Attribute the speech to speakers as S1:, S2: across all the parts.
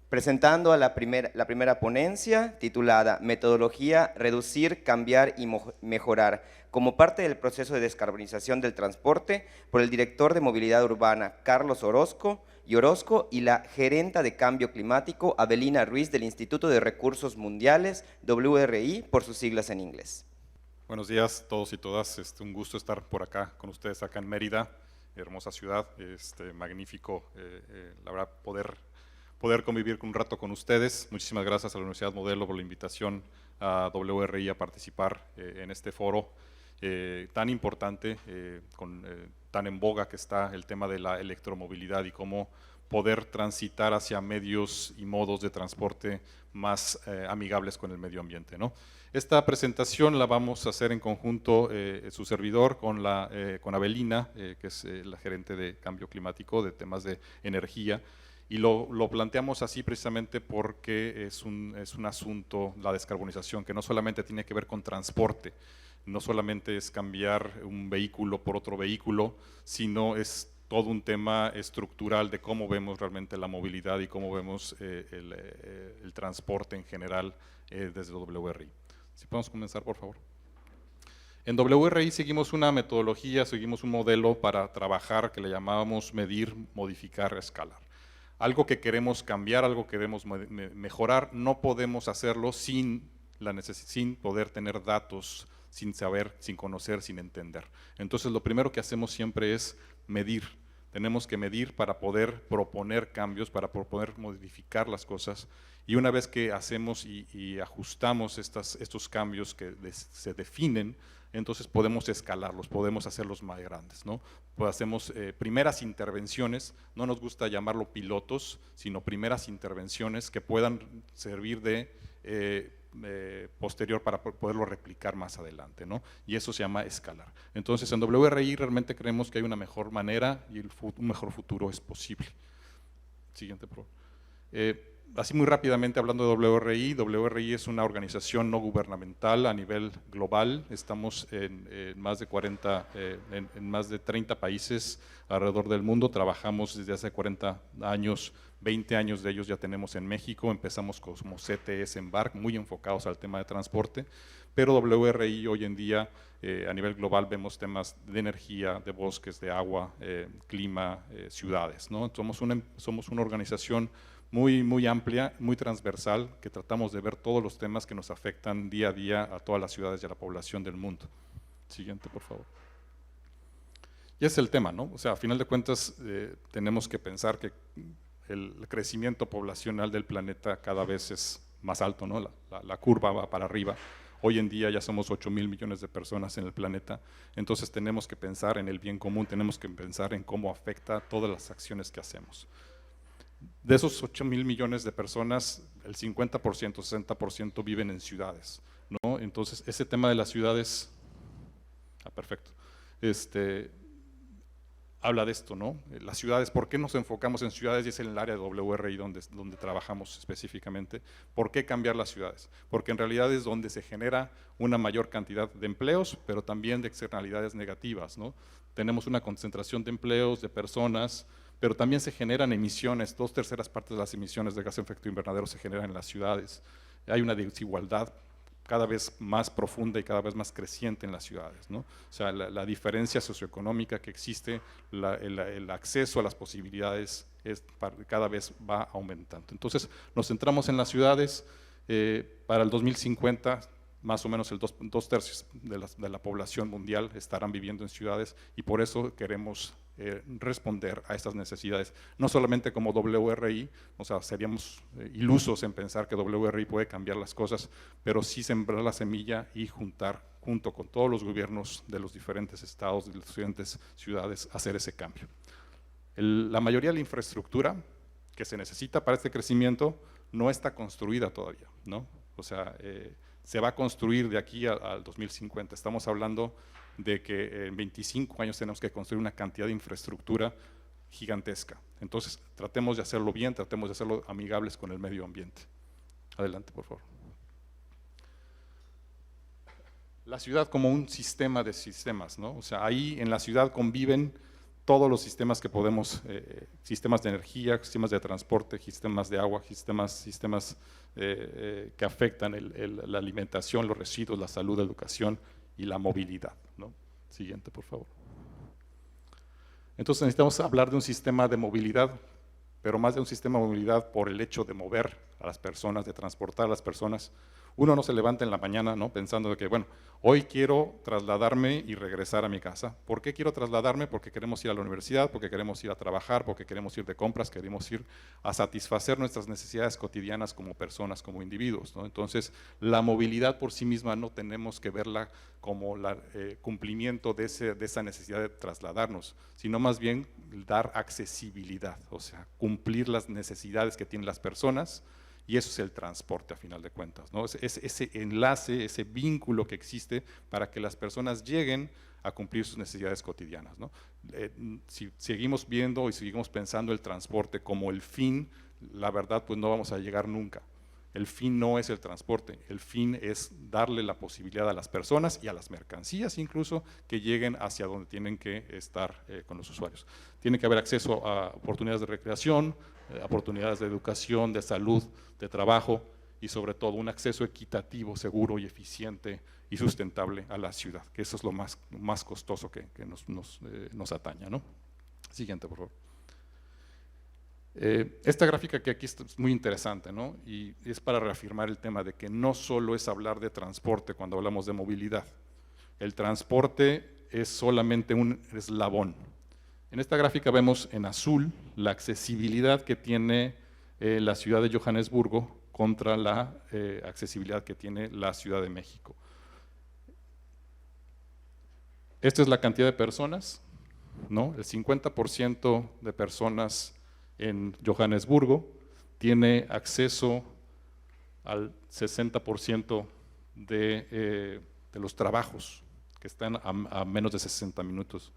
S1: presentando a la primera ponencia titulada Metodología, reducir, cambiar y mejorar, como parte del proceso de descarbonización del transporte, por el director de Movilidad Urbana, Carlos Orozco, y la gerenta de Cambio Climático, Avelina Ruiz, del Instituto de Recursos Mundiales, WRI, por sus siglas en inglés.
S2: Buenos días a todos y todas, un gusto estar por acá con ustedes acá en Mérida, hermosa ciudad, magnífico, la verdad poder convivir un rato con ustedes. Muchísimas gracias a la Universidad Modelo por la invitación a WRI a participar en este foro tan importante, tan en boga que está el tema de la electromovilidad y cómo poder transitar hacia medios y modos de transporte más amigables con el medio ambiente, ¿no? Esta presentación la vamos a hacer en conjunto su servidor con Avelina, que es la gerente de Cambio Climático, de temas de energía, y lo planteamos así precisamente porque es un asunto, la descarbonización, que no solamente tiene que ver con transporte, no solamente es cambiar un vehículo por otro vehículo, sino es todo un tema estructural de cómo vemos realmente la movilidad y cómo vemos el transporte en general desde WRI. Si podemos comenzar, por favor. En WRI seguimos una metodología, seguimos un modelo para trabajar que le llamábamos medir, modificar, escalar. Algo que queremos cambiar, algo que queremos mejorar, no podemos hacerlo sin poder tener datos, sin saber, sin conocer, sin entender. Entonces lo primero que hacemos siempre es medir. Tenemos que medir para poder proponer cambios, para poder modificar las cosas, y una vez que hacemos y ajustamos estos cambios que se definen, entonces podemos escalarlos, podemos hacerlos más grandes, ¿no? Pues hacemos primeras intervenciones, no nos gusta llamarlo pilotos, sino primeras intervenciones que puedan servir de posterior para poderlo replicar más adelante, ¿no? Y eso se llama escalar. Entonces en WRI realmente creemos que hay una mejor manera y un mejor futuro es posible. Siguiente, por favor. Así muy rápidamente hablando de WRI es una organización no gubernamental a nivel global, estamos en más de 30 países alrededor del mundo, trabajamos desde hace 40 años, 20 años de ellos ya tenemos en México, empezamos como CTS Embark, muy enfocados al tema de transporte, pero WRI hoy en día a nivel global vemos temas de energía, de bosques, de agua, clima, ciudades, ¿no? Somos una organización muy amplia, muy transversal, que tratamos de ver todos los temas que nos afectan día a día a todas las ciudades y a la población del mundo. Siguiente, por favor. Y es el tema, ¿no? O sea, a final de cuentas tenemos que pensar que el crecimiento poblacional del planeta cada vez es más alto, ¿no? La curva va para arriba. Hoy en día ya somos 8.000 millones de personas en el planeta, entonces tenemos que pensar en el bien común, tenemos que pensar en cómo afecta todas las acciones que hacemos. De esos 8.000 millones de personas, el 50%, 60% viven en ciudades, ¿no? Entonces, ese tema de las ciudades, perfecto, habla de esto, ¿no? Las ciudades, ¿por qué nos enfocamos en ciudades? Y es en el área de WRI donde trabajamos específicamente. ¿Por qué cambiar las ciudades? Porque en realidad es donde se genera una mayor cantidad de empleos, pero también de externalidades negativas, ¿no? Tenemos una concentración de empleos, de personas, pero también se generan emisiones, 2/3 partes de las emisiones de gas de efecto invernadero se generan en las ciudades. Hay una desigualdad cada vez más profunda y cada vez más creciente en las ciudades, ¿no? O sea, la diferencia socioeconómica que existe, el acceso a las posibilidades cada vez va aumentando. Entonces, nos centramos en las ciudades. Para el 2050, más o menos 2/3 de la población mundial estarán viviendo en ciudades, y por eso queremos responder a estas necesidades, no solamente como WRI, o sea, seríamos ilusos en pensar que WRI puede cambiar las cosas, pero sí sembrar la semilla y junto con todos los gobiernos de los diferentes estados, de las diferentes ciudades, hacer ese cambio. La mayoría de la infraestructura que se necesita para este crecimiento no está construida todavía, ¿no? O sea, se va a construir de aquí al 2050. Estamos hablando de que en 25 años tenemos que construir una cantidad de infraestructura gigantesca. Entonces, tratemos de hacerlo bien, tratemos de hacerlo amigables con el medio ambiente. Adelante, por favor. La ciudad como un sistema de sistemas, ¿no? O sea, ahí en la ciudad conviven todos los sistemas que podemos, sistemas de energía, sistemas de transporte, sistemas de agua, sistemas que afectan la alimentación, los residuos, la salud, la educación y la movilidad, ¿no? Siguiente, por favor. Entonces necesitamos hablar de un sistema de movilidad, pero más de un sistema de movilidad por el hecho de mover a las personas, de transportar a las personas. Uno no se levanta en la mañana, ¿no?, pensando de que, bueno, hoy quiero trasladarme y regresar a mi casa. ¿Por qué quiero trasladarme? Porque queremos ir a la universidad, porque queremos ir a trabajar, porque queremos ir de compras, queremos ir a satisfacer nuestras necesidades cotidianas como personas, como individuos, ¿no? Entonces, la movilidad por sí misma no tenemos que verla como el cumplimiento de esa necesidad de trasladarnos, sino más bien dar accesibilidad, o sea, cumplir las necesidades que tienen las personas. Y eso es el transporte a final de cuentas, ¿no? Es ese enlace, ese vínculo que existe para que las personas lleguen a cumplir sus necesidades cotidianas, ¿no? Si seguimos viendo y seguimos pensando el transporte como el fin, la verdad pues no vamos a llegar nunca. El fin no es el transporte, el fin es darle la posibilidad a las personas y a las mercancías incluso que lleguen hacia donde tienen que estar con los usuarios. Tiene que haber acceso a oportunidades de recreación, oportunidades de educación, de salud, de trabajo y sobre todo un acceso equitativo, seguro y eficiente y sustentable a la ciudad, que eso es lo más costoso que nos atañe, ¿no? Siguiente, por favor. Esta gráfica que aquí está es muy interesante, ¿no? Y es para reafirmar el tema de que no solo es hablar de transporte cuando hablamos de movilidad. El transporte es solamente un eslabón. En esta gráfica vemos en azul la accesibilidad que tiene la ciudad de Johannesburgo contra la accesibilidad que tiene la Ciudad de México. Esta es la cantidad de personas, ¿no? El 50% de personas en Johannesburgo tiene acceso al 60% de los trabajos que están a menos de 60 minutos.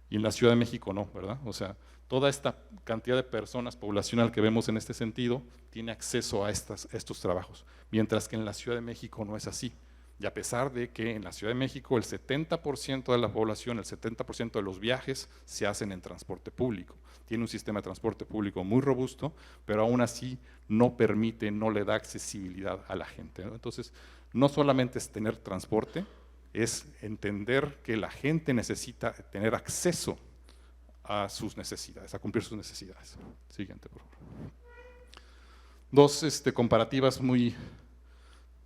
S2: Y en la Ciudad de México no, ¿verdad? O sea, toda esta cantidad de personas poblacional que vemos en este sentido tiene acceso a estos trabajos, mientras que en la Ciudad de México no es así. Y a pesar de que en la Ciudad de México el 70% de la población, el 70% de los viajes se hacen en transporte público. Tiene un sistema de transporte público muy robusto, pero aún así no permite, no le da accesibilidad a la gente, ¿no? Entonces, no solamente es tener transporte, es entender que la gente necesita tener acceso a sus necesidades, a cumplir sus necesidades. Siguiente, por favor. Dos comparativas muy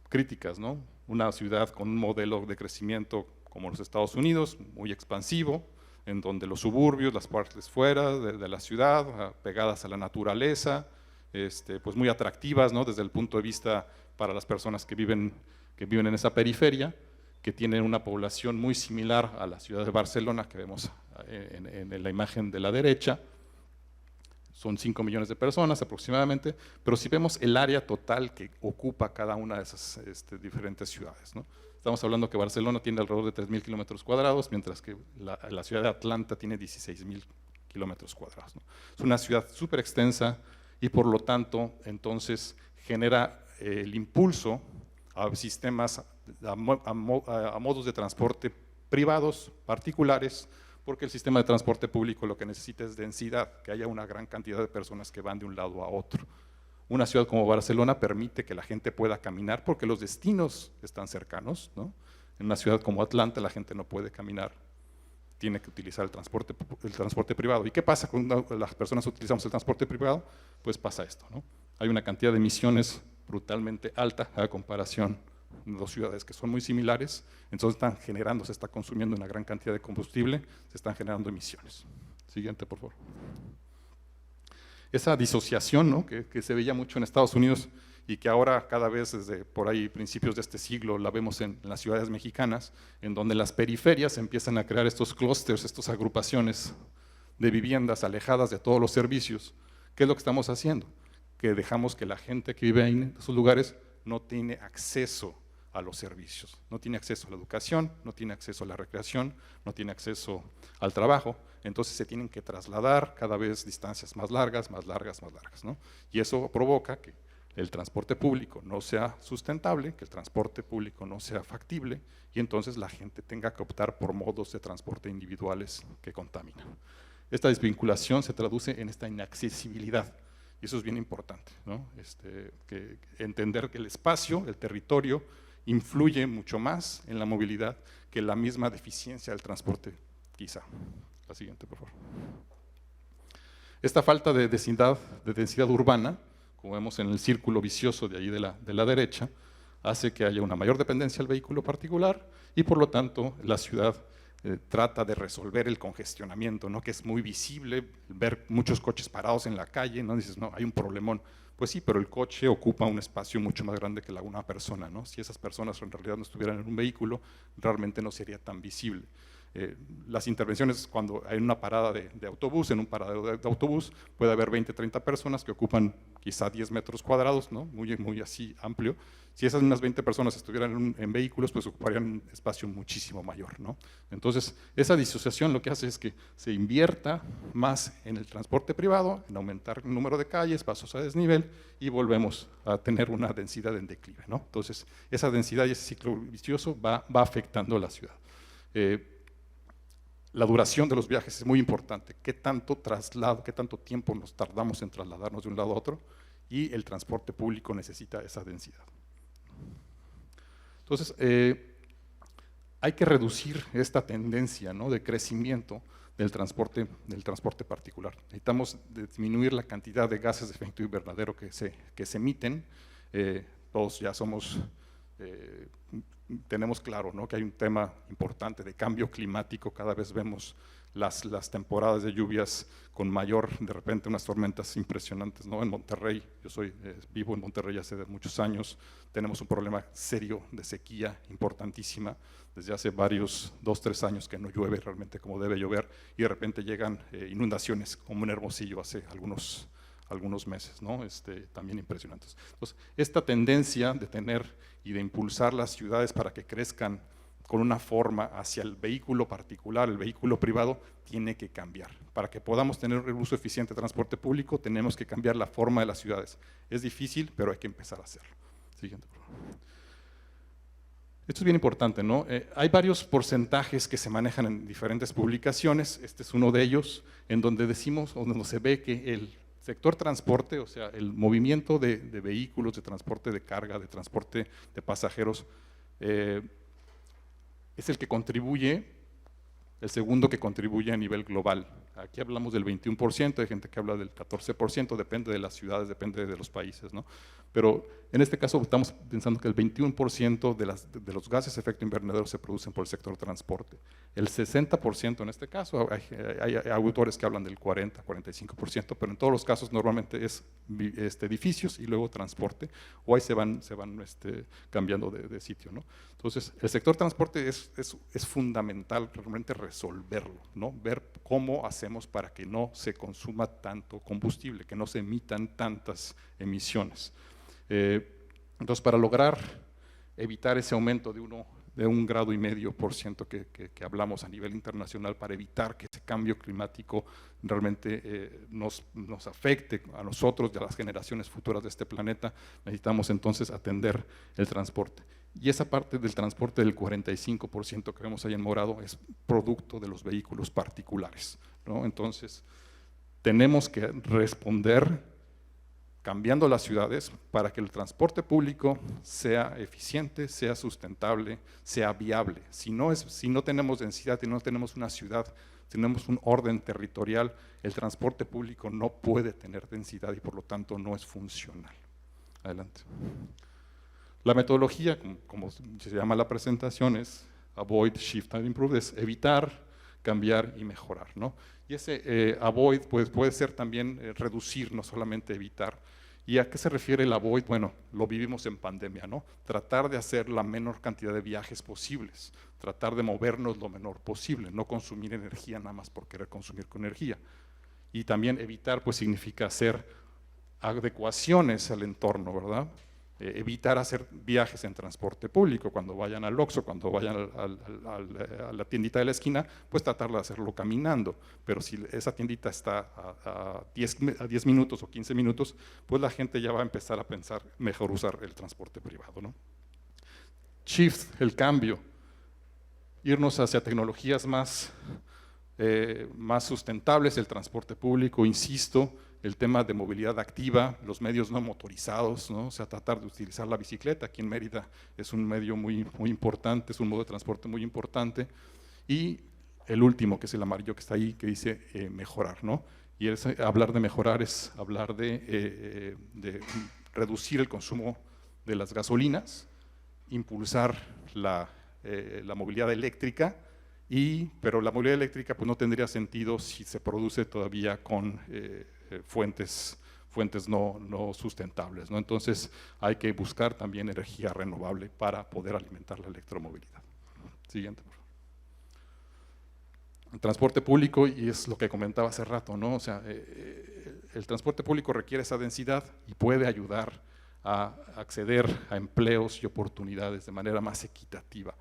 S2: críticas, ¿no? Una ciudad con un modelo de crecimiento como los Estados Unidos, muy expansivo, en donde los suburbios, las partes fuera de la ciudad, pegadas a la naturaleza, pues muy atractivas, ¿no?, desde el punto de vista para las personas que viven en esa periferia, que tienen una población muy similar a la ciudad de Barcelona, que vemos en la imagen de la derecha. Son 5 millones de personas aproximadamente, pero si vemos el área total que ocupa cada una de esas diferentes ciudades, ¿no? Estamos hablando que Barcelona tiene alrededor de 3.000 kilómetros cuadrados, mientras que la ciudad de Atlanta tiene 16.000 kilómetros cuadrados, ¿no? Es una ciudad súper extensa y por lo tanto entonces genera el impulso a sistemas, a modos de transporte privados, particulares, porque el sistema de transporte público lo que necesita es densidad, que haya una gran cantidad de personas que van de un lado a otro. Una ciudad como Barcelona permite que la gente pueda caminar porque los destinos están cercanos, ¿no? En una ciudad como Atlanta la gente no puede caminar, tiene que utilizar el transporte privado. ¿Y qué pasa cuando las personas utilizamos el transporte privado? Pues pasa esto, ¿no? Hay una cantidad de emisiones brutalmente alta a comparación de dos ciudades que son muy similares, entonces se está consumiendo una gran cantidad de combustible, se están generando emisiones. Siguiente, por favor. Esa disociación, ¿no?, que se veía mucho en Estados Unidos y que ahora cada vez desde por ahí principios de este siglo la vemos en las ciudades mexicanas, en donde las periferias empiezan a crear estos clústeres, estas agrupaciones de viviendas alejadas de todos los servicios. ¿Qué es lo que estamos haciendo? Que dejamos que la gente que vive en esos lugares no tiene acceso a los servicios, no tiene acceso a la educación, no tiene acceso a la recreación, no tiene acceso al trabajo, entonces se tienen que trasladar cada vez distancias más largas, ¿no? Y eso provoca que el transporte público no sea sustentable, que el transporte público no sea factible, y entonces la gente tenga que optar por modos de transporte individuales que contaminan. esta desvinculación se traduce en esta inaccesibilidad. Y eso es bien importante, ¿no? Que entender que el espacio, el territorio, influye mucho más en la movilidad que la misma deficiencia del transporte, quizá. La siguiente, por favor. Esta falta de densidad urbana, como vemos en el círculo vicioso de ahí de la derecha, hace que haya una mayor dependencia del vehículo particular y por lo tanto la ciudad trata de resolver el congestionamiento, ¿no? Que es muy visible ver muchos coches parados en la calle, ¿no? Dices, no, hay un problemón. Pues sí, pero el coche ocupa un espacio mucho más grande que una persona, ¿no? Si esas personas en realidad no estuvieran en un vehículo, realmente no sería tan visible. Las intervenciones cuando hay una parada de autobús, en un paradero de autobús puede haber 20, 30 personas que ocupan quizá 10 metros cuadrados, ¿no? Muy así amplio. Si esas mismas 20 personas estuvieran en vehículos, pues ocuparían un espacio muchísimo mayor, ¿no? Entonces, esa disociación lo que hace es que se invierta más en el transporte privado, en aumentar el número de calles, pasos a desnivel, y volvemos a tener una densidad en declive, ¿no? Entonces, esa densidad y ese ciclo vicioso va afectando a la ciudad. La duración de los viajes es muy importante. ¿Qué tanto traslado, qué tanto tiempo nos tardamos en trasladarnos de un lado a otro? Y el transporte público necesita esa densidad. Entonces, hay que reducir esta tendencia, ¿no?, de crecimiento del transporte particular. Necesitamos disminuir la cantidad de gases de efecto invernadero que se emiten. Todos ya tenemos claro, ¿no?, que hay un tema importante de cambio climático. Cada vez vemos las temporadas de lluvias con de repente unas tormentas impresionantes, ¿no? En Monterrey, vivo en Monterrey hace muchos años, tenemos un problema serio de sequía importantísima, desde hace 2, 3 años que no llueve realmente como debe llover, y de repente llegan inundaciones como en Hermosillo hace algunos meses, ¿no? También impresionantes. Entonces, esta tendencia de tener y de impulsar las ciudades para que crezcan con una forma hacia el vehículo particular, el vehículo privado, tiene que cambiar. Para que podamos tener un uso eficiente de transporte público, tenemos que cambiar la forma de las ciudades. Es difícil, pero hay que empezar a hacerlo. Siguiente, por favor. Esto es bien importante, ¿no? Hay varios porcentajes que se manejan en diferentes publicaciones. Este es uno de ellos, en donde donde se ve que el sector transporte, o sea, el movimiento de vehículos, de transporte de carga, de transporte de pasajeros, es el que contribuye, el segundo que contribuye a nivel global. Aquí hablamos del 21%, hay gente que habla del 14%, depende de las ciudades, depende de los países, ¿no? Pero en este caso estamos pensando que el 21% de los gases de efecto invernadero se producen por el sector transporte. El 60% en este caso, hay autores que hablan del 40, 45%, pero en todos los casos normalmente es edificios y luego transporte, o ahí se van cambiando de sitio, ¿no? Entonces, el sector transporte es fundamental realmente resolverlo, ¿no? Ver cómo hacemos para que no se consuma tanto combustible, que no se emitan tantas emisiones. Entonces, para lograr evitar ese aumento de 1,5 grados que hablamos a nivel internacional, para evitar que ese cambio climático realmente nos afecte a nosotros y a las generaciones futuras de este planeta, necesitamos entonces atender el transporte. Y esa parte del transporte del 45% que vemos ahí en morado es producto de los vehículos particulares, ¿no? Entonces, tenemos que responder cambiando las ciudades para que el transporte público sea eficiente, sea sustentable, sea viable. Si no tenemos densidad y no tenemos una ciudad, tenemos un orden territorial, el transporte público no puede tener densidad y por lo tanto no es funcional. Adelante. La metodología, como se llama la presentación, es Avoid, Shift and Improve, es evitar, cambiar y mejorar, ¿no? Y ese avoid pues, puede ser también reducir, no solamente evitar. ¿Y a qué se refiere el avoid? Bueno, lo vivimos en pandemia, ¿no? Tratar de hacer la menor cantidad de viajes posibles, tratar de movernos lo menor posible, no consumir energía nada más por querer consumir energía. Y también evitar pues significa hacer adecuaciones al entorno, ¿verdad? Evitar hacer viajes en transporte público, cuando vayan al Oxxo, cuando vayan a la tiendita de la esquina, pues tratar de hacerlo caminando, pero si esa tiendita está a 10 minutos o 15 minutos, pues la gente ya va a empezar a pensar mejor usar el transporte privado, ¿no? Shift, el cambio, irnos hacia tecnologías más más sustentables, el transporte público, insisto, el tema de movilidad activa, los medios no motorizados, ¿no? O sea, tratar de utilizar la bicicleta. Aquí en Mérida es un medio muy importante, es un modo de transporte muy importante. Y el último, que es el amarillo que está ahí, que dice mejorar, ¿no? Y hablar de mejorar es hablar de reducir el consumo de las gasolinas, impulsar la movilidad eléctrica, pero la movilidad eléctrica pues, no tendría sentido si se produce todavía con fuentes no sustentables, ¿no? Entonces hay que buscar también energía renovable para poder alimentar la electromovilidad. Siguiente, por favor. El transporte público, y es lo que comentaba hace rato, ¿no? O sea, el transporte público requiere esa densidad y puede ayudar a acceder a empleos y oportunidades de manera más equitativa.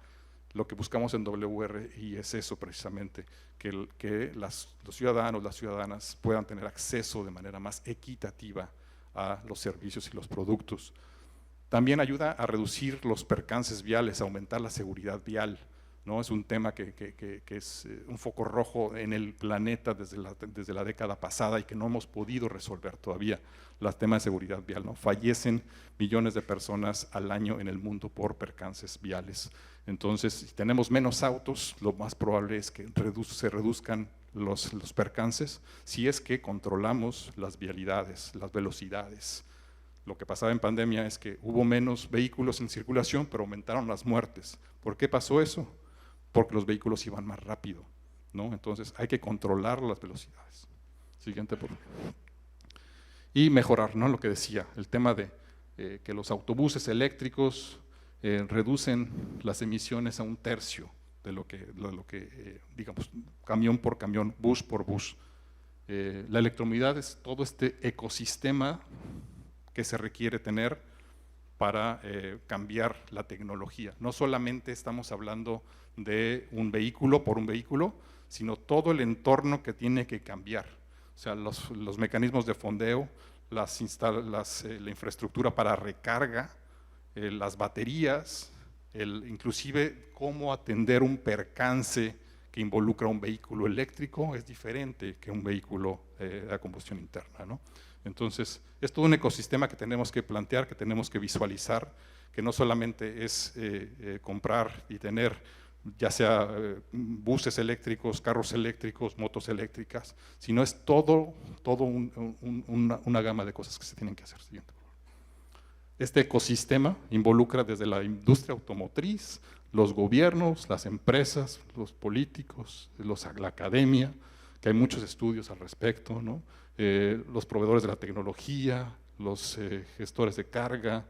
S2: Lo que buscamos en WRI es eso precisamente, que los ciudadanos, las ciudadanas puedan tener acceso de manera más equitativa a los servicios y los productos. También ayuda a reducir los percances viales, a aumentar la seguridad vial, ¿no? Es un tema que es un foco rojo en el planeta desde la década pasada y que no hemos podido resolver todavía, los temas de seguridad vial, ¿no? Fallecen millones de personas al año en el mundo por percances viales. Entonces, si tenemos menos autos, lo más probable es que se reduzcan los percances, si es que controlamos las vialidades, las velocidades. Lo que pasaba en pandemia es que hubo menos vehículos en circulación, pero aumentaron las muertes. ¿Por qué pasó eso? Porque los vehículos iban más rápido, ¿no? Entonces hay que controlar las velocidades. Siguiente, por favor. Y mejorar, ¿no? Lo que decía, el tema de que los autobuses eléctricos reducen las emisiones a 1/3 de lo que digamos, camión por camión, bus por bus. La electromovilidad es todo este ecosistema que se requiere tener para cambiar la tecnología. No solamente estamos hablando de un vehículo por un vehículo, sino todo el entorno que tiene que cambiar. O sea, los mecanismos de fondeo, la infraestructura para recarga, las baterías, inclusive cómo atender un percance que involucra un vehículo eléctrico es diferente que un vehículo a combustión interna, ¿no? Entonces, es todo un ecosistema que tenemos que plantear, que tenemos que visualizar, que no solamente es comprar y tener ya sea buses eléctricos, carros eléctricos, motos eléctricas, sino es todo una gama de cosas que se tienen que hacer. Siguiente. Este ecosistema involucra desde la industria automotriz, los gobiernos, las empresas, los políticos, la academia, que hay muchos estudios al respecto, ¿no? Los proveedores de la tecnología, los gestores de carga,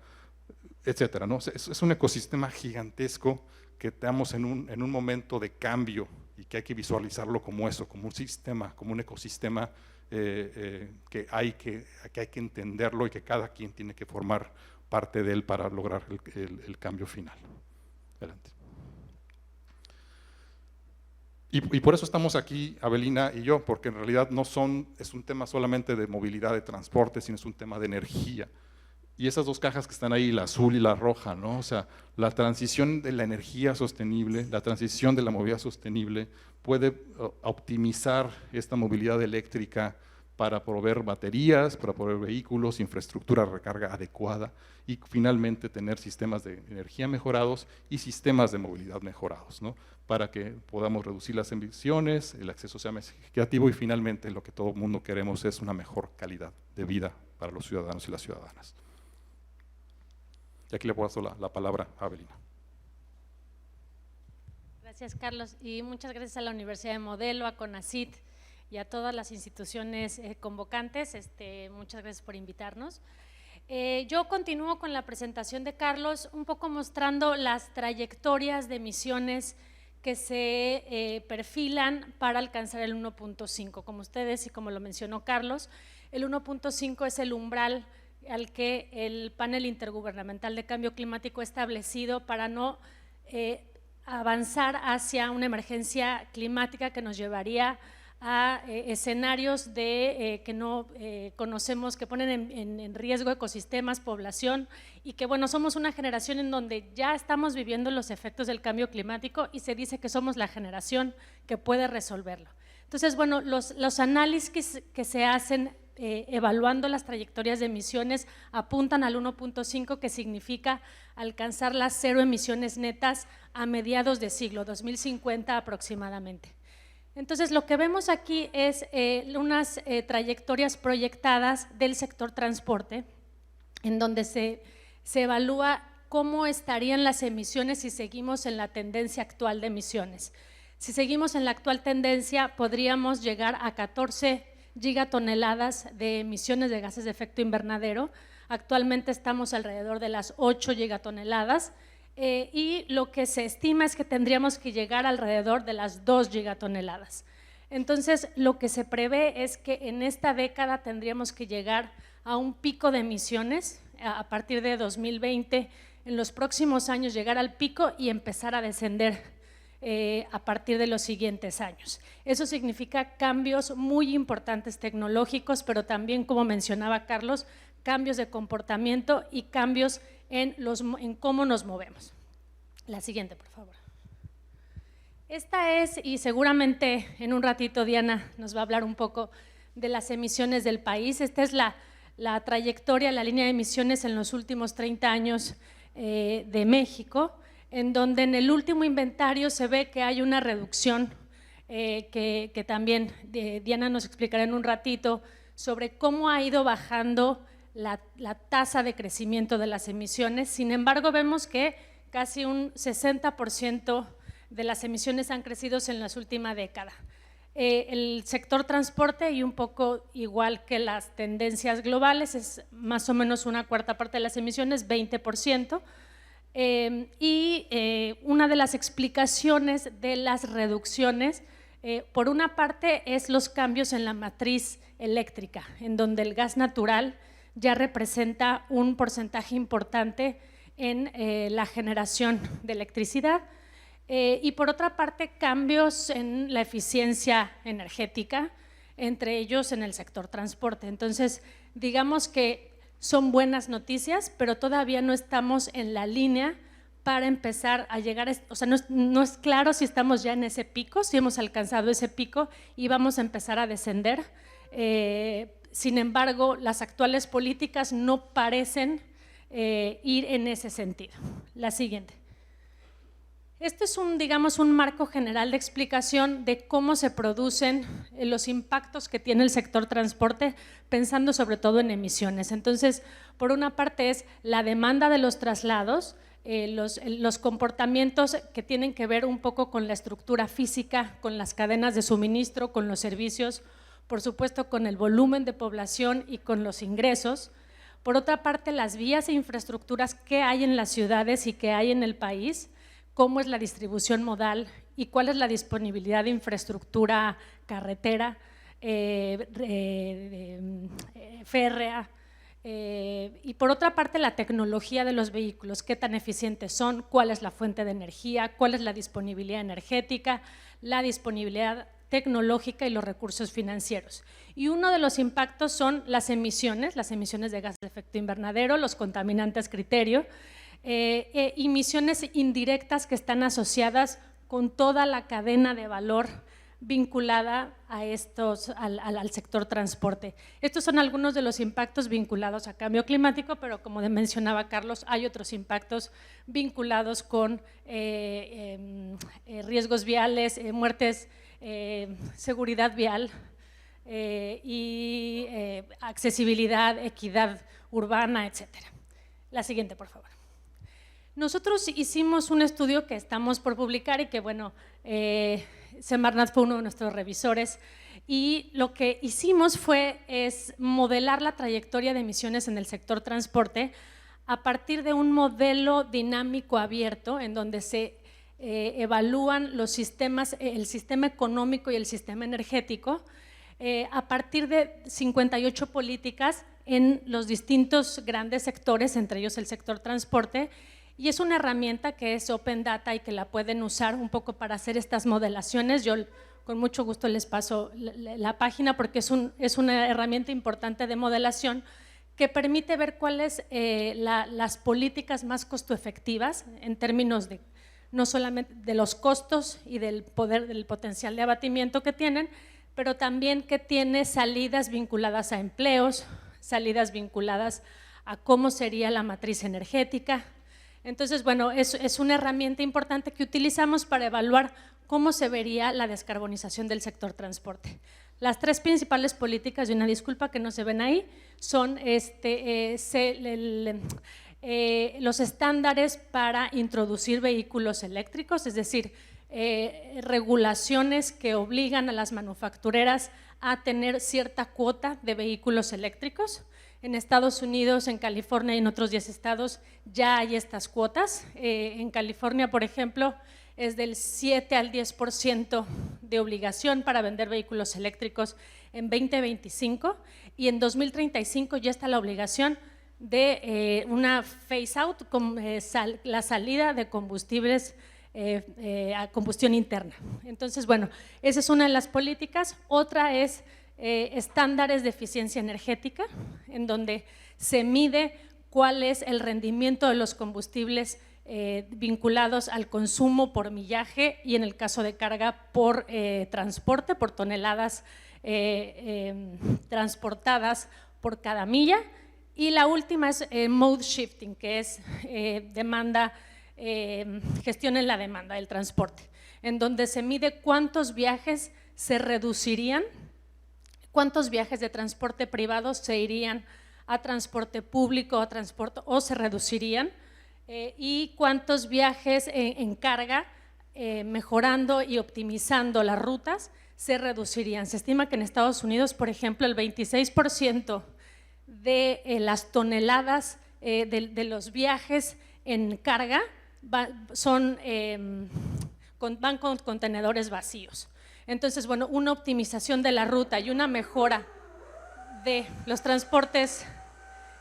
S2: etcétera, ¿no? Es un ecosistema gigantesco que estamos en un momento de cambio y que hay que visualizarlo como eso, como un sistema, como un ecosistema que hay que entenderlo y que cada quien tiene que formar parte de él para lograr el cambio final. Adelante. Y por eso estamos aquí, Abelina y yo, porque en realidad es un tema solamente de movilidad, de transporte, sino es un tema de energía. Y esas dos cajas que están ahí, la azul y la roja, ¿no? O sea, la transición de la energía sostenible, la transición de la movilidad sostenible puede optimizar esta movilidad eléctrica para proveer baterías, para proveer vehículos, infraestructura de recarga adecuada y finalmente tener sistemas de energía mejorados y sistemas de movilidad mejorados, ¿no? Para que podamos reducir las emisiones, el acceso sea más equitativo y finalmente lo que todo el mundo queremos es una mejor calidad de vida para los ciudadanos y las ciudadanas. Y aquí le paso la palabra a Abelina.
S3: Gracias, Carlos, y muchas gracias a la Universidad de Modelo, a CONACYT y a todas las instituciones convocantes. Muchas gracias por invitarnos. Yo continúo con la presentación de Carlos, un poco mostrando las trayectorias de emisiones que se perfilan para alcanzar el 1.5. Como ustedes y como lo mencionó Carlos, el 1.5 es el umbral al que el panel intergubernamental de cambio climático ha establecido para no avanzar hacia una emergencia climática que nos llevaría a escenarios que no conocemos, que ponen en riesgo ecosistemas, población, y que bueno, somos una generación en donde ya estamos viviendo los efectos del cambio climático y se dice que somos la generación que puede resolverlo. Entonces, bueno, los análisis que se hacen evaluando las trayectorias de emisiones apuntan al 1.5, que significa alcanzar las 0 emisiones netas a mediados de siglo, 2050 aproximadamente. Entonces, lo que vemos aquí es unas trayectorias proyectadas del sector transporte, en donde se evalúa cómo estarían las emisiones si seguimos en la tendencia actual de emisiones. Si seguimos en la actual tendencia, podríamos llegar a 14 gigatoneladas de emisiones de gases de efecto invernadero. Actualmente estamos alrededor de las 8 gigatoneladas y lo que se estima es que tendríamos que llegar alrededor de las 2 gigatoneladas. Entonces, lo que se prevé es que en esta década tendríamos que llegar a un pico de emisiones a partir de 2020, en los próximos años llegar al pico y empezar a descender a partir de los siguientes años. Eso significa cambios muy importantes tecnológicos, pero también, como mencionaba Carlos, cambios de comportamiento y cambios en cómo nos movemos. La siguiente, por favor. Esta es, y seguramente en un ratito Diana nos va a hablar un poco de las emisiones del país. Esta es la trayectoria, la línea de emisiones en los últimos 30 años de México, en donde en el último inventario se ve que hay una reducción que también Diana nos explicará en un ratito sobre cómo ha ido bajando la tasa de crecimiento de las emisiones. Sin embargo, vemos que casi un 60% de las emisiones han crecido en la última década. El sector transporte, y un poco igual que las tendencias globales, es más o menos una cuarta parte de las emisiones, 20%. Una de las explicaciones de las reducciones, por una parte, es los cambios en la matriz eléctrica, en donde el gas natural ya representa un porcentaje importante en la generación de electricidad. Y por otra parte, cambios en la eficiencia energética, entre ellos en el sector transporte. Entonces, digamos que son buenas noticias, pero todavía no estamos en la línea para empezar a llegar, o sea, no es claro si estamos ya en ese pico, si hemos alcanzado ese pico y vamos a empezar a descender. Sin embargo, las actuales políticas no parecen ir en ese sentido. La siguiente. Este es digamos, un marco general de explicación de cómo se producen los impactos que tiene el sector transporte, pensando sobre todo en emisiones. Entonces, por una parte es la demanda de los traslados, los comportamientos que tienen que ver un poco con la estructura física, con las cadenas de suministro, con los servicios, por supuesto con el volumen de población y con los ingresos. Por otra parte, las vías e infraestructuras que hay en las ciudades y que hay en el país, cómo es la distribución modal y cuál es la disponibilidad de infraestructura carretera, férrea, y por otra parte la tecnología de los vehículos, qué tan eficientes son, cuál es la fuente de energía, cuál es la disponibilidad energética, la disponibilidad tecnológica y los recursos financieros. Y uno de los impactos son las emisiones de gases de efecto invernadero, los contaminantes criterio, emisiones indirectas que están asociadas con toda la cadena de valor vinculada a al sector transporte. Estos son algunos de los impactos vinculados a cambio climático, pero como mencionaba Carlos, hay otros impactos vinculados con riesgos viales, muertes, seguridad vial y accesibilidad, equidad urbana, etcétera. La siguiente, por favor. Nosotros hicimos un estudio que estamos por publicar y que, bueno, Semarnat fue uno de nuestros revisores, y lo que hicimos es modelar la trayectoria de emisiones en el sector transporte a partir de un modelo dinámico abierto en donde se evalúan los sistemas, el sistema económico y el sistema energético a partir de 58 políticas en los distintos grandes sectores, entre ellos el sector transporte. Y es una herramienta que es Open Data y que la pueden usar un poco para hacer estas modelaciones. Yo con mucho gusto les paso la página porque es una herramienta importante de modelación que permite ver cuáles las políticas más costo efectivas en términos de no solamente de los costos y del potencial de abatimiento que tienen, pero también que tiene salidas vinculadas a empleos, salidas vinculadas a cómo sería la matriz energética. Entonces, bueno, es una herramienta importante que utilizamos para evaluar cómo se vería la descarbonización del sector transporte. Las tres principales políticas, y una disculpa que no se ven ahí, son los estándares para introducir vehículos eléctricos, es decir, regulaciones que obligan a las manufactureras a tener cierta cuota de vehículos eléctricos. En Estados Unidos, en California y en otros 10 estados ya hay estas cuotas. En California, por ejemplo, es del 7 al 10% de obligación para vender vehículos eléctricos en 2025 y en 2035 ya está la obligación de una phase out, la salida de combustibles a combustión interna. Entonces, bueno, esa es una de las políticas. Otra es estándares de eficiencia energética, en donde se mide cuál es el rendimiento de los combustibles vinculados al consumo por millaje y en el caso de carga por transporte, por toneladas transportadas por cada milla. Y la última es mode shifting, que es gestión en la demanda del transporte, en donde se mide cuántos viajes se reducirían, cuántos viajes de transporte privado se irían a transporte público o se reducirían, y cuántos viajes en carga, mejorando y optimizando las rutas, se reducirían. Se estima que en Estados Unidos, por ejemplo, el 26% de las toneladas de los viajes en carga van con contenedores vacíos. Entonces, bueno, una optimización de la ruta y una mejora de los transportes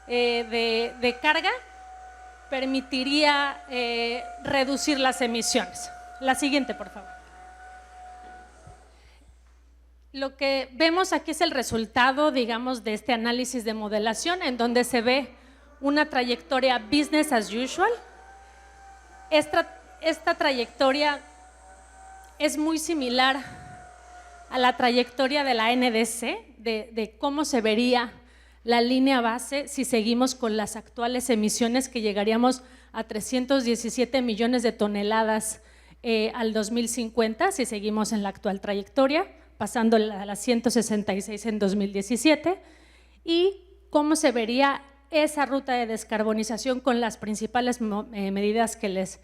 S3: de carga permitiría reducir las emisiones. La siguiente, por favor. Lo que vemos aquí es el resultado, digamos, de este análisis de modelación, en donde se ve una trayectoria business as usual. Esta trayectoria es muy similar a la trayectoria de la NDC, de cómo se vería la línea base si seguimos con las actuales emisiones, que llegaríamos a 317 millones de toneladas al 2050, si seguimos en la actual trayectoria, pasando a las 166 en 2017, y cómo se vería esa ruta de descarbonización con las principales medidas que les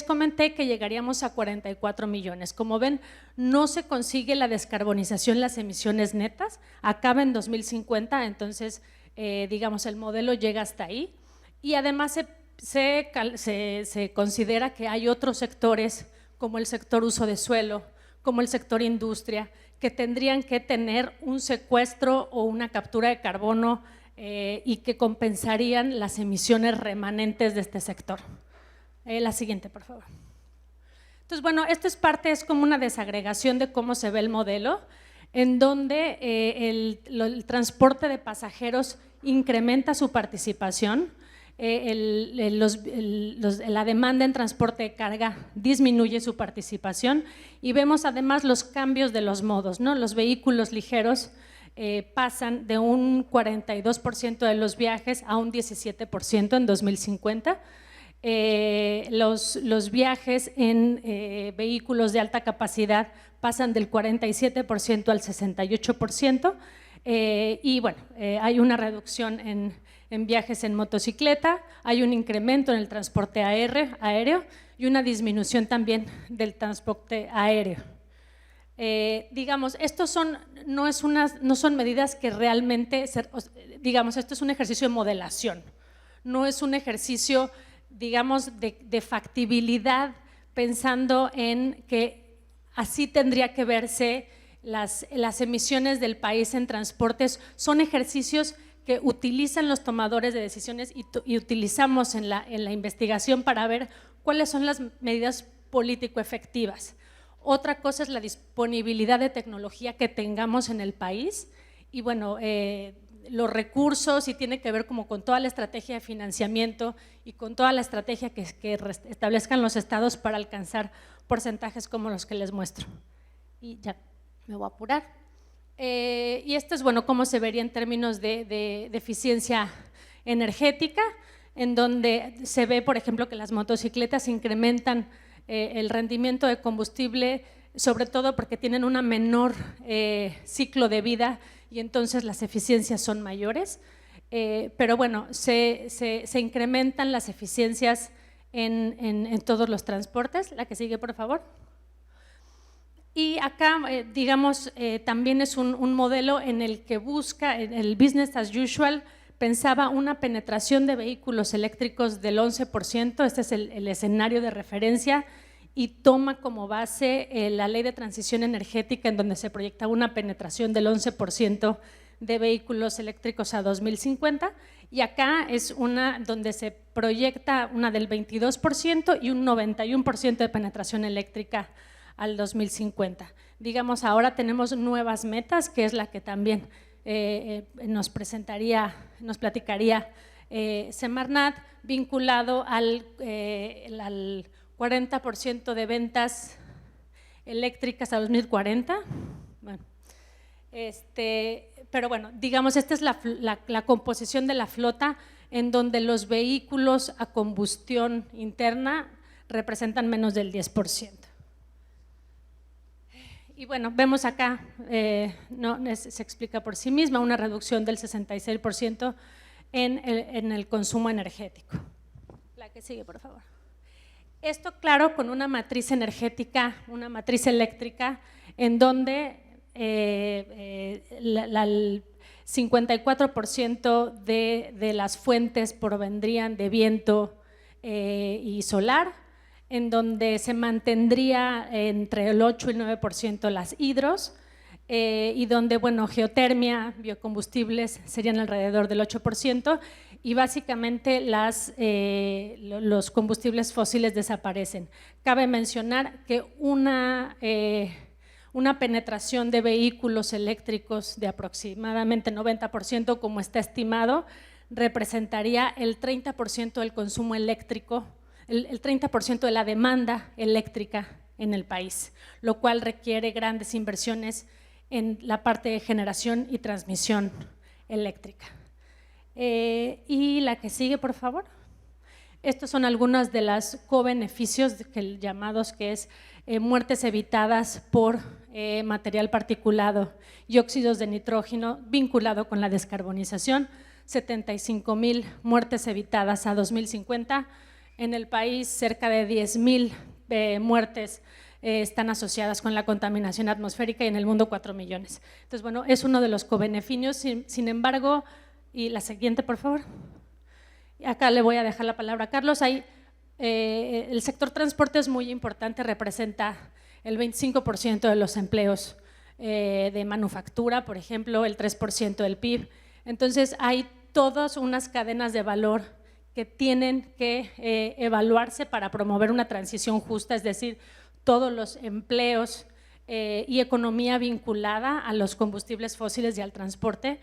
S3: comenté, que llegaríamos a 44 millones. Como ven, no se consigue la descarbonización, las emisiones netas, acaba en 2050, entonces, digamos, el modelo llega hasta ahí, y además se considera que hay otros sectores, como el sector uso de suelo, como el sector industria, que tendrían que tener un secuestro o una captura de carbono y que compensarían las emisiones remanentes de este sector. La siguiente, por favor. Entonces, bueno, esto es como una desagregación de cómo se ve el modelo, en donde el transporte de pasajeros incrementa su participación, la demanda en transporte de carga disminuye su participación, y vemos además los cambios de los modos, ¿no? Los vehículos ligeros pasan de un 42% de los viajes a un 17% en 2050. Los viajes en vehículos de alta capacidad pasan del 47% al 68%, y bueno, hay una reducción en viajes en motocicleta, hay un incremento en el transporte aéreo y una disminución también del transporte aéreo. Digamos, estos no son medidas que realmente, digamos, esto es un ejercicio de modelación, no es un ejercicio, digamos, de factibilidad, pensando en que así tendría que verse las emisiones del país en transportes. Son ejercicios que utilizan los tomadores de decisiones y utilizamos en la investigación para ver cuáles son las medidas político-efectivas. Otra cosa es la disponibilidad de tecnología que tengamos en el país, y bueno, los recursos, y tiene que ver como con toda la estrategia de financiamiento y con toda la estrategia que establezcan los estados para alcanzar porcentajes como los que les muestro. Y ya me voy a apurar. Y esto es, bueno, cómo se vería en términos de eficiencia energética, en donde se ve, por ejemplo, que las motocicletas incrementan el rendimiento de combustible, sobre todo porque tienen una menor ciclo de vida y entonces las eficiencias son mayores. Pero bueno, se incrementan las eficiencias en todos los transportes. La que sigue, por favor. Y acá, digamos, también es un modelo en el que busca, el business as usual, pensaba una penetración de vehículos eléctricos del 11%, este es el escenario de referencia, y toma como base la ley de transición energética, en donde se proyecta una penetración del 11% de vehículos eléctricos a 2050, y acá es una donde se proyecta una del 22% y un 91% de penetración eléctrica al 2050. Digamos, ahora tenemos nuevas metas, que es la que también nos platicaría Semarnat, vinculado al 40% de ventas eléctricas a 2040. Bueno, pero bueno, digamos, esta es la composición de la flota, en donde los vehículos a combustión interna representan menos del 10%. Y bueno, vemos acá, se explica por sí misma, una reducción del 66% en el consumo energético. La que sigue, por favor. Esto, claro, con una matriz energética, una matriz eléctrica, en donde el 54% de las fuentes provendrían de viento y solar, en donde se mantendría entre el 8 y el 9% las hidros, y donde, bueno, geotermia, biocombustibles serían alrededor del 8%, y básicamente los combustibles fósiles desaparecen. Cabe mencionar que una penetración de vehículos eléctricos de aproximadamente 90%, como está estimado, representaría el 30% del consumo eléctrico, el 30% de la demanda eléctrica en el país, lo cual requiere grandes inversiones en la parte de generación y transmisión eléctrica. Y la que sigue, por favor. Estos son algunos de los cobeneficios llamados, que es muertes evitadas por material particulado y óxidos de nitrógeno vinculado con la descarbonización, 75,000 muertes evitadas a 2050. En el país, cerca de 10,000 muertes están asociadas con la contaminación atmosférica, y en el mundo 4 millones. Entonces, bueno, es uno de los cobeneficios. Sin embargo, y la siguiente, por favor. Acá le voy a dejar la palabra a Carlos. El sector transporte es muy importante, representa el 25% de los empleos de manufactura, por ejemplo, el 3% del PIB. Entonces, hay todas unas cadenas de valor que tienen que evaluarse para promover una transición justa, es decir, todos los empleos y economía vinculada a los combustibles fósiles y al transporte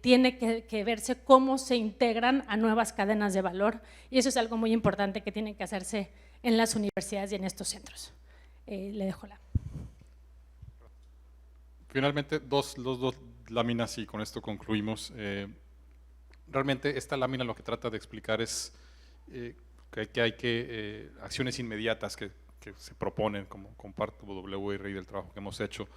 S3: tiene que verse cómo se integran a nuevas cadenas de valor, y eso es algo muy importante que tiene que hacerse en las universidades y en estos centros. Le dejo la…
S2: Finalmente, dos láminas y con esto concluimos. Realmente esta lámina lo que trata de explicar es que hay acciones inmediatas que se proponen, como comparto W y del trabajo que hemos hecho,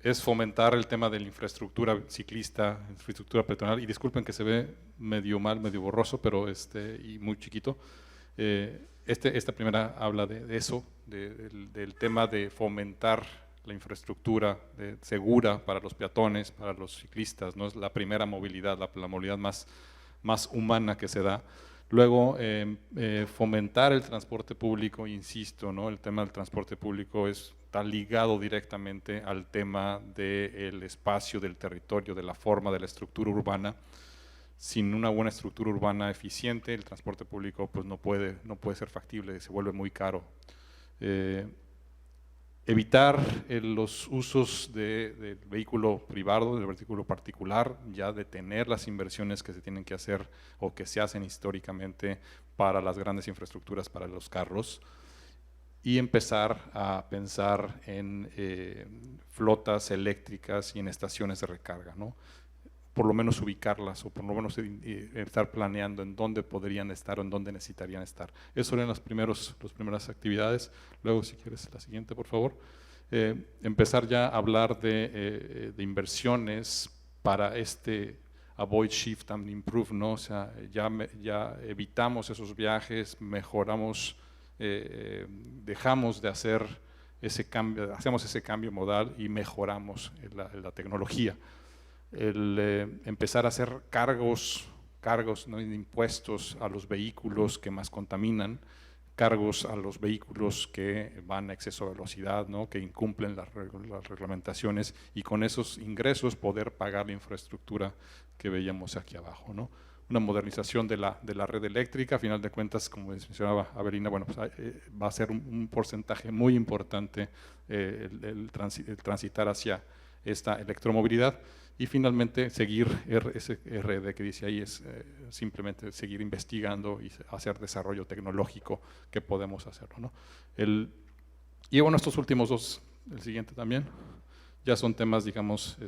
S2: es fomentar el tema de la infraestructura ciclista, infraestructura peatonal, y disculpen que se ve medio mal, medio borroso, pero y muy chiquito. Esta primera habla de eso, del tema de fomentar la infraestructura segura para los peatones, para los ciclistas, ¿no? Es la primera movilidad, la movilidad más humana que se da. Luego, fomentar el transporte público, insisto, ¿no? El tema del transporte público está ligado directamente al tema del espacio, del territorio, de la forma, de la estructura urbana. Sin una buena estructura urbana eficiente, el transporte público pues, no puede ser factible, se vuelve muy caro. Evitar los usos del vehículo privado, del vehículo particular, ya detener las inversiones que se tienen que hacer o que se hacen históricamente para las grandes infraestructuras, para los carros. y empezar a pensar en flotas eléctricas y en estaciones de recarga, ¿no? Por lo menos ubicarlas o por lo menos estar planeando en dónde podrían estar o en dónde necesitarían estar. Eso eran las primeras actividades. Luego, si quieres, la siguiente, por favor. Empezar ya a hablar de inversiones para avoid, shift and improve, ¿no? O sea, ya evitamos esos viajes, mejoramos, dejamos de hacer ese cambio, hacemos ese cambio modal y mejoramos la tecnología. Empezar a hacer cargos, ¿no?, de impuestos a los vehículos que más contaminan, cargos a los vehículos que van a exceso de velocidad, ¿no?, que incumplen las reglamentaciones, y con esos ingresos poder pagar la infraestructura que veíamos aquí abajo, ¿no? Una modernización de la red eléctrica. A final de cuentas, como mencionaba Avelina, bueno, pues, va a ser un porcentaje muy importante el transitar hacia esta electromovilidad. Y finalmente seguir ese RD que dice ahí, es simplemente seguir investigando y hacer desarrollo tecnológico que podemos hacerlo, ¿no? Y bueno, estos últimos dos, el siguiente también, ya son temas, digamos,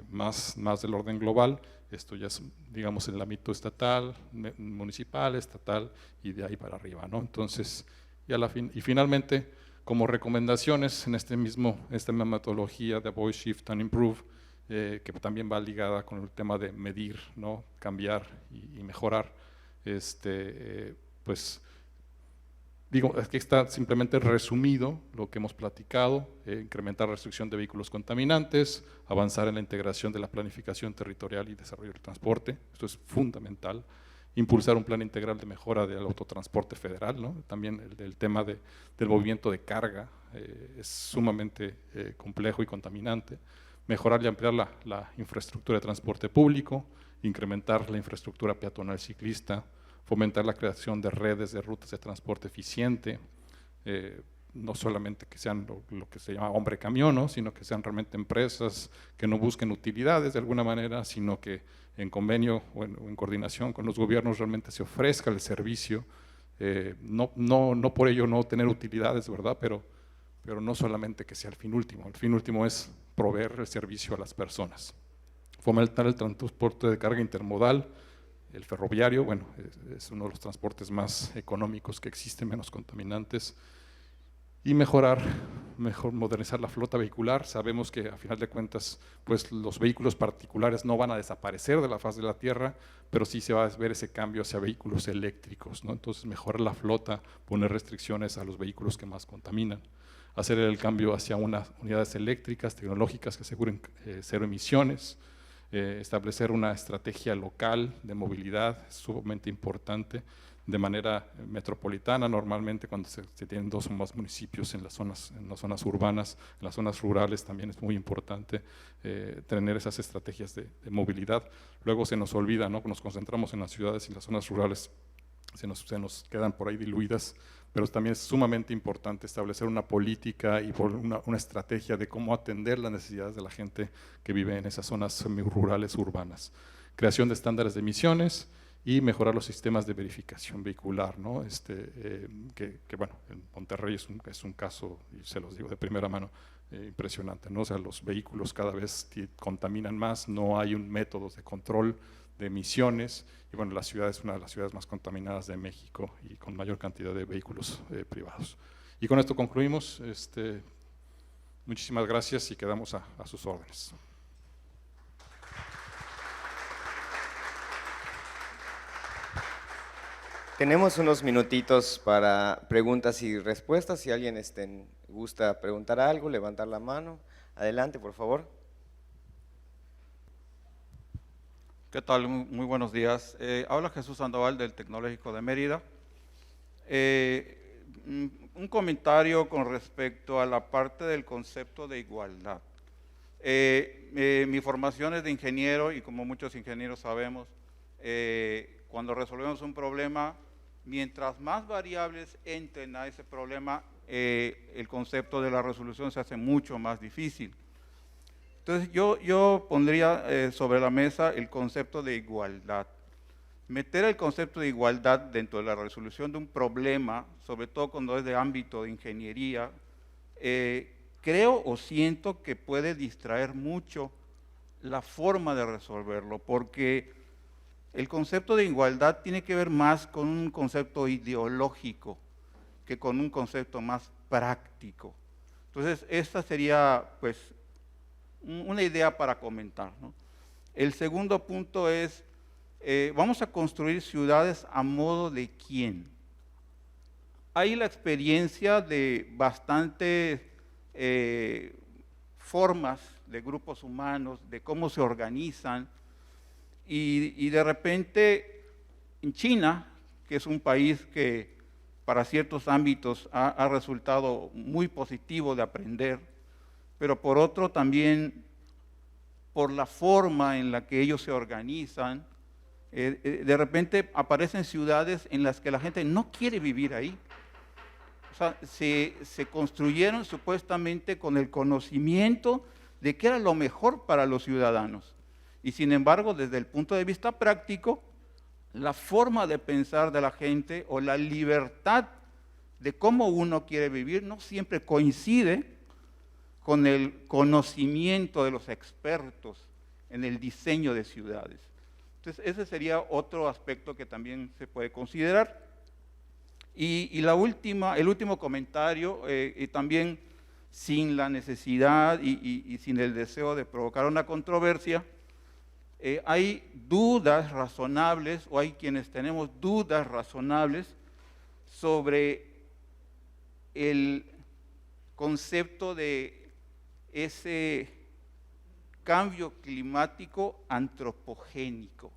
S2: más del orden global. Esto ya es, digamos, en el ámbito estatal, municipal, estatal y de ahí para arriba, ¿no? Entonces, y finalmente, como recomendaciones en esta misma metodología de Avoid, Shift and Improve, que también va ligada con el tema de medir, ¿no?, cambiar y mejorar, pues digo, aquí está simplemente resumido lo que hemos platicado: incrementar la restricción de vehículos contaminantes, avanzar en la integración de la planificación territorial y desarrollo del transporte, esto es fundamental, impulsar un plan integral de mejora del autotransporte federal, ¿no? También el tema del movimiento de carga es sumamente complejo y contaminante. Mejorar y ampliar la infraestructura de transporte público, incrementar la infraestructura peatonal ciclista, fomentar la creación de redes de rutas de transporte eficiente, no solamente que sean lo que se llama hombre-camión, ¿no?, sino que sean realmente empresas que no busquen utilidades de alguna manera, sino que en convenio o en coordinación con los gobiernos realmente se ofrezca el servicio, no por ello no tener utilidades, ¿verdad?, pero no solamente que sea el fin último es proveer el servicio a las personas. Fomentar el transporte de carga intermodal, el ferroviario, bueno, es uno de los transportes más económicos que existen, menos contaminantes, y modernizar la flota vehicular. Sabemos que a final de cuentas, pues los vehículos particulares no van a desaparecer de la faz de la tierra, pero sí se va a ver ese cambio hacia vehículos eléctricos, ¿no? Entonces, mejorar la flota, poner restricciones a los vehículos que más contaminan, hacer el cambio hacia unas unidades eléctricas, tecnológicas que aseguren cero emisiones, establecer una estrategia local de movilidad, es sumamente importante, de manera metropolitana. Normalmente cuando se tienen dos o más municipios en las zonas urbanas, en las zonas rurales también es muy importante tener esas estrategias de movilidad. Luego se nos olvida, ¿no?, nos concentramos en las ciudades y las zonas rurales se nos quedan por ahí diluidas, pero también es sumamente importante establecer una política y una estrategia de cómo atender las necesidades de la gente que vive en esas zonas semirurales urbanas. Creación de estándares de emisiones y mejorar los sistemas de verificación vehicular, ¿no? Que bueno, en Monterrey es un caso, y se los digo de primera mano, impresionante, ¿no? O sea, los vehículos cada vez contaminan más, no hay un método de control de emisiones, y bueno, la ciudad es una de las ciudades más contaminadas de México y con mayor cantidad de vehículos privados. Y con esto concluimos. Muchísimas gracias y quedamos a sus órdenes.
S1: Tenemos unos minutitos para preguntas y respuestas. Si alguien gusta preguntar algo, levantar la mano. Adelante, por favor.
S4: ¿Qué tal? Muy buenos días. Habla Jesús Sandoval del Tecnológico de Mérida. Un comentario con respecto a la parte del concepto de igualdad. Mi formación es de ingeniero y como muchos ingenieros sabemos, cuando resolvemos un problema, mientras más variables entren a ese problema, el concepto de la resolución se hace mucho más difícil. Entonces yo pondría sobre la mesa el concepto de igualdad. meter el concepto de igualdad dentro de la resolución de un problema, sobre todo cuando es de ámbito de ingeniería, creo o siento que puede distraer mucho la forma de resolverlo, porque el concepto de igualdad tiene que ver más con un concepto ideológico que con un concepto más práctico. Entonces, esta sería pues una idea para comentar, ¿no? El segundo punto es, vamos a construir ciudades a modo de quién. Hay la experiencia de bastantes formas de grupos humanos, de cómo se organizan, y de repente en China, que es un país que para ciertos ámbitos ha resultado muy positivo de aprender, pero por otro también por la forma en la que ellos se organizan, de repente aparecen ciudades en las que la gente no quiere vivir ahí. O sea, se construyeron supuestamente con el conocimiento de que era lo mejor para los ciudadanos. Y sin embargo, desde el punto de vista práctico, la forma de pensar de la gente o la libertad de cómo uno quiere vivir no siempre coincide con el conocimiento de los expertos en el diseño de ciudades. Entonces, ese sería otro aspecto que también se puede considerar. Y el último comentario, y también sin la necesidad y sin el deseo de provocar una controversia, hay dudas razonables, o hay quienes tenemos dudas razonables sobre el concepto de ese cambio climático antropogénico.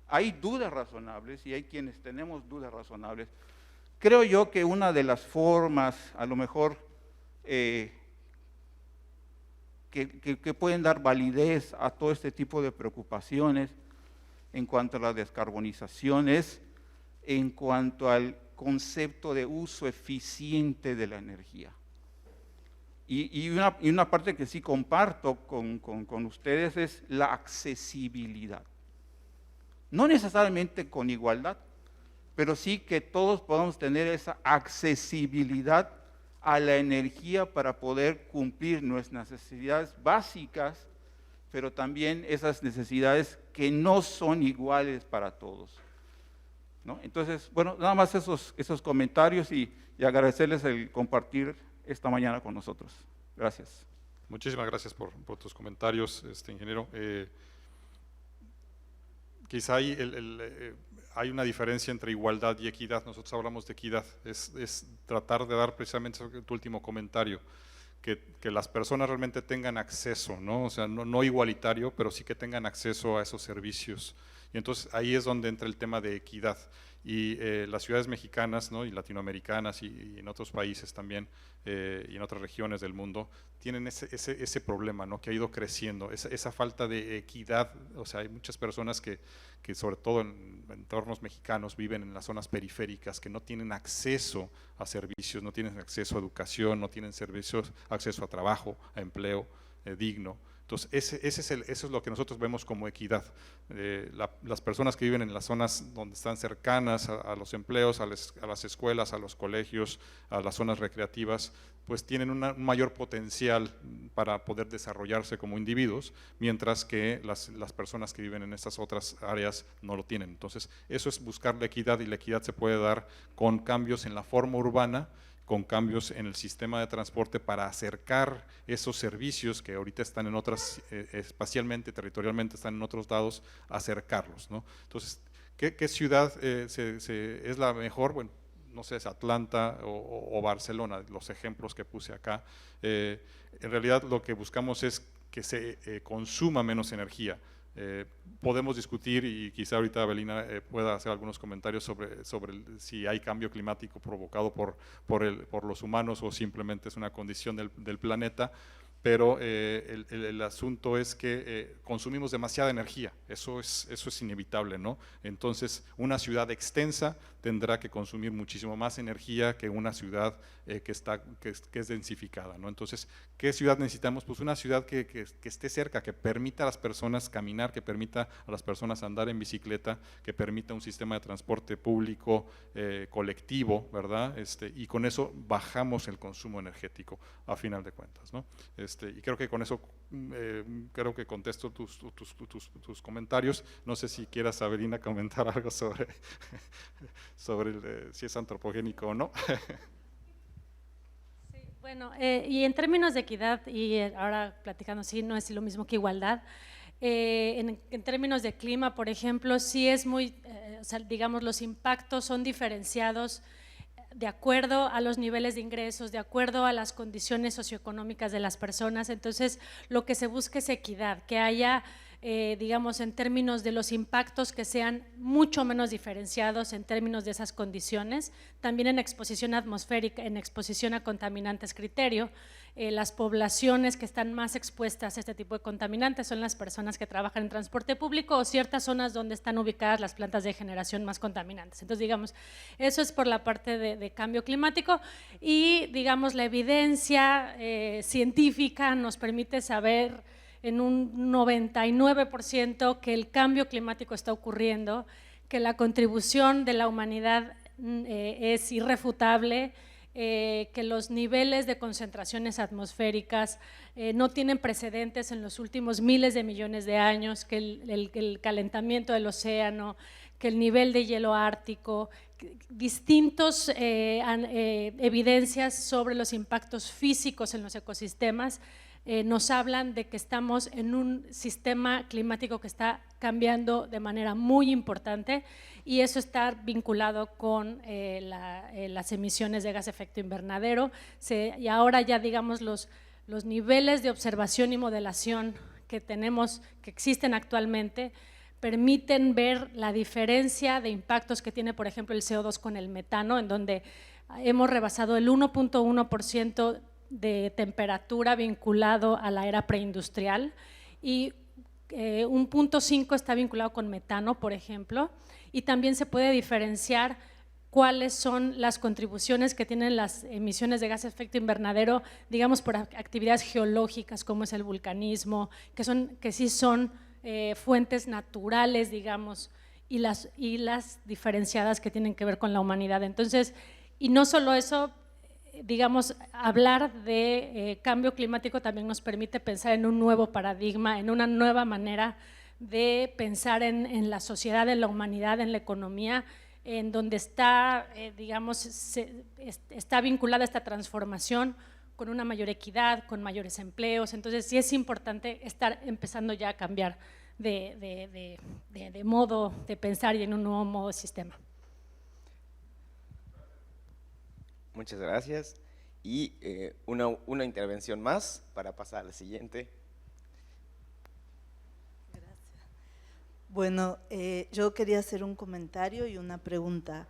S4: Hay dudas razonables y hay quienes tenemos dudas razonables. Creo yo que una de las formas, a lo mejor, que pueden dar validez a todo este tipo de preocupaciones en cuanto a la descarbonización es en cuanto al concepto de uso eficiente de la energía. Y una parte que sí comparto con ustedes es la accesibilidad. No necesariamente con igualdad, pero sí que todos podamos tener esa accesibilidad a la energía para poder cumplir nuestras necesidades básicas, pero también esas necesidades que no son iguales para todos, ¿no? Entonces, bueno, nada más esos comentarios y agradecerles el compartir esta mañana con nosotros. Gracias.
S2: Muchísimas gracias por tus comentarios, ingeniero. Quizá hay una diferencia entre igualdad y equidad. Nosotros hablamos de equidad, es tratar de dar precisamente tu último comentario, que las personas realmente tengan acceso, ¿no? O sea, no igualitario, pero sí que tengan acceso a esos servicios. Y entonces ahí es donde entra el tema de equidad. Y las ciudades mexicanas, ¿no?, y latinoamericanas y en otros países también, y en otras regiones del mundo, tienen ese problema, ¿no?, que ha ido creciendo, esa falta de equidad. O sea, hay muchas personas que sobre todo en entornos mexicanos viven en las zonas periféricas, que no tienen acceso a servicios, no tienen acceso a educación, no tienen acceso a trabajo, a empleo digno. Entonces, eso es lo que nosotros vemos como equidad. Las personas que viven en las zonas donde están cercanas a los empleos, a las escuelas, a los colegios, a las zonas recreativas, pues tienen un mayor potencial para poder desarrollarse como individuos, mientras que las personas que viven en estas otras áreas no lo tienen. Entonces, eso es buscar la equidad, y la equidad se puede dar con cambios en la forma urbana, con cambios en el sistema de transporte para acercar esos servicios que ahorita están en otras, espacialmente, territorialmente están en otros lados, acercarlos, ¿no? Entonces, ¿qué ciudad es la mejor? Bueno, no sé, es Atlanta o Barcelona, los ejemplos que puse acá. En realidad lo que buscamos es que se consuma menos energía. Podemos discutir, y quizá ahorita Avelina pueda hacer algunos comentarios sobre si hay cambio climático provocado por los humanos o simplemente es una condición del planeta, pero el asunto es que consumimos demasiada energía, eso es inevitable, ¿no? Entonces, una ciudad extensa tendrá que consumir muchísimo más energía que una ciudad que es densificada, ¿no? Entonces, ¿qué ciudad necesitamos? Pues una ciudad que esté cerca, que permita a las personas caminar, que permita a las personas andar en bicicleta, que permita un sistema de transporte público colectivo, ¿verdad? Y con eso bajamos el consumo energético a final de cuentas, ¿no? Y creo que con eso creo que contesto tus comentarios. No sé si quieras, Avelina, comentar algo sobre si es antropogénico o no.
S3: Sí, bueno, y en términos de equidad, y ahora platicando, sí, no es lo mismo que igualdad. En términos de clima, por ejemplo, sí es muy, o sea, digamos, los impactos son diferenciados de acuerdo a los niveles de ingresos, de acuerdo a las condiciones socioeconómicas de las personas. Entonces, lo que se busca es equidad, que haya, digamos, en términos de los impactos que sean mucho menos diferenciados en términos de esas condiciones. También en exposición atmosférica, en exposición a contaminantes criterio, las poblaciones que están más expuestas a este tipo de contaminantes son las personas que trabajan en transporte público o ciertas zonas donde están ubicadas las plantas de generación más contaminantes. Entonces, digamos, eso es por la parte de cambio climático y, digamos, la evidencia científica nos permite saber en un 99% que el cambio climático está ocurriendo, que la contribución de la humanidad es irrefutable, que los niveles de concentraciones atmosféricas no tienen precedentes en los últimos miles de millones de años, que el calentamiento del océano, que el nivel de hielo ártico, distintas evidencias sobre los impactos físicos en los ecosistemas nos hablan de que estamos en un sistema climático que está cambiando de manera muy importante y eso está vinculado con las emisiones de gas de efecto invernadero. Y ahora ya, digamos, los niveles de observación y modelación que tenemos, que existen actualmente, permiten ver la diferencia de impactos que tiene, por ejemplo, el CO2 con el metano, en donde hemos rebasado el 1.1% de temperatura vinculado a la era preindustrial y un 0.5 está vinculado con metano, por ejemplo, y también se puede diferenciar cuáles son las contribuciones que tienen las emisiones de gas de efecto invernadero, digamos, por actividades geológicas como es el vulcanismo, que sí son fuentes naturales, digamos, y las diferenciadas que tienen que ver con la humanidad. Entonces, y no solo eso, digamos, hablar de cambio climático también nos permite pensar en un nuevo paradigma, en una nueva manera de pensar en la sociedad, en la humanidad, en la economía, en donde está, digamos, está vinculada esta transformación con una mayor equidad, con mayores empleos. Entonces, sí es importante estar empezando ya a cambiar de modo de pensar y en un nuevo modo de sistema.
S1: Muchas gracias. Y una intervención más para pasar a la siguiente.
S5: Gracias. Bueno, yo quería hacer un comentario y una pregunta.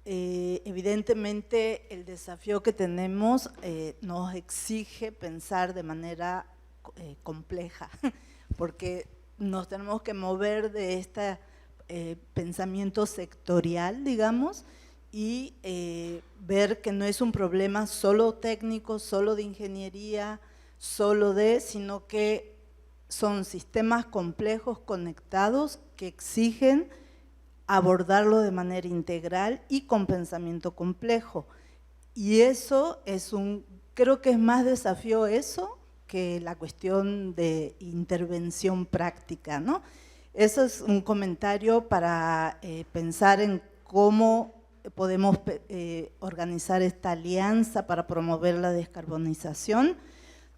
S5: Evidentemente, el desafío que tenemos nos exige pensar de manera compleja, porque nos tenemos que mover de este pensamiento sectorial, digamos, y ver que no es un problema solo técnico, solo de ingeniería, sino que son sistemas complejos conectados que exigen abordarlo de manera integral y con pensamiento complejo. Y eso es creo que es más desafío eso que la cuestión de intervención práctica, ¿no? Eso es un comentario para pensar en cómo podemos organizar esta alianza para promover la descarbonización,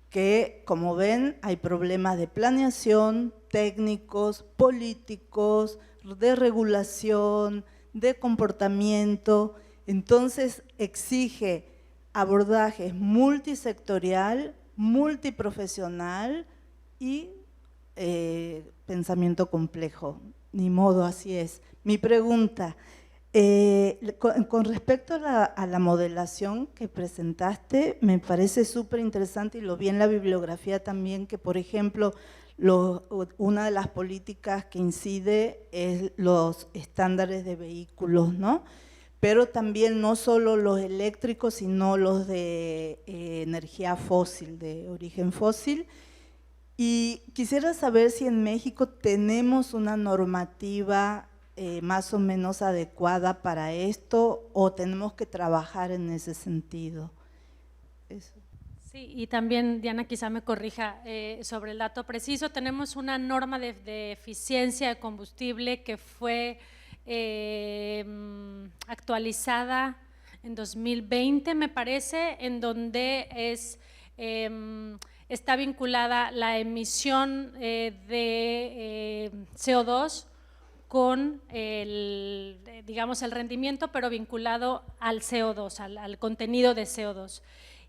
S5: que como ven hay problemas de planeación, técnicos, políticos, de regulación, de comportamiento, entonces exige abordajes multisectorial, multiprofesional y pensamiento complejo, ni modo, así es. Mi pregunta, Con respecto a la modelación que presentaste, me parece súper interesante y lo vi en la bibliografía también, que por ejemplo, una de las políticas que incide es los estándares de vehículos, ¿no? Pero también no solo los eléctricos, sino los de energía fósil, de origen fósil. Y quisiera saber si en México tenemos una normativa más o menos adecuada para esto o tenemos que trabajar en ese sentido. Eso.
S3: Sí, y también Diana quizá me corrija sobre el dato preciso. Tenemos una norma de eficiencia de combustible que fue actualizada en 2020, me parece, en donde está vinculada la emisión de CO2 con digamos, el rendimiento, pero vinculado al CO2, al contenido de CO2.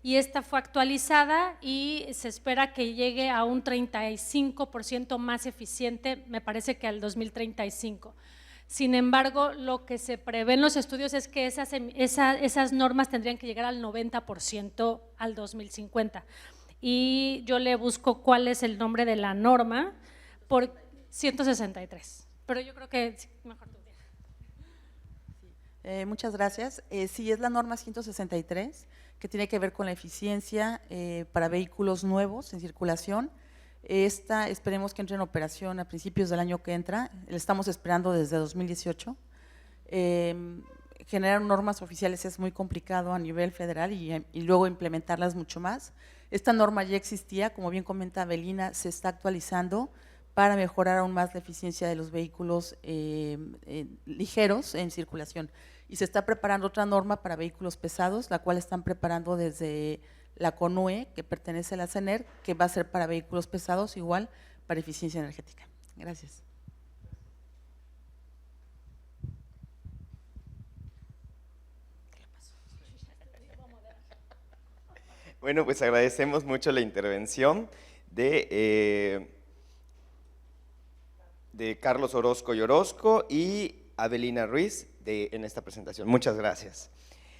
S3: Y esta fue actualizada y se espera que llegue a un 35% más eficiente, me parece que al 2035. Sin embargo, lo que se prevé en los estudios es que esas normas tendrían que llegar al 90% al 2050. Y yo le busco cuál es el nombre de la norma, por 163. Pero yo creo que mejor tú.
S6: Muchas gracias. Sí, es la norma 163, que tiene que ver con la eficiencia para vehículos nuevos en circulación. Esta esperemos que entre en operación a principios del año que entra, la estamos esperando desde 2018. Generar normas oficiales es muy complicado a nivel federal y luego implementarlas mucho más. Esta norma ya existía, como bien comenta Avelina, se está actualizando para mejorar aún más la eficiencia de los vehículos ligeros en circulación. Y se está preparando otra norma para vehículos pesados, la cual están preparando desde la CONUE, que pertenece a la CENER, que va a ser para vehículos pesados, igual para eficiencia energética. Gracias.
S1: Bueno, pues agradecemos mucho la intervención de Carlos Orozco y Orozco y Avelina Ruiz en esta presentación. Muchas gracias.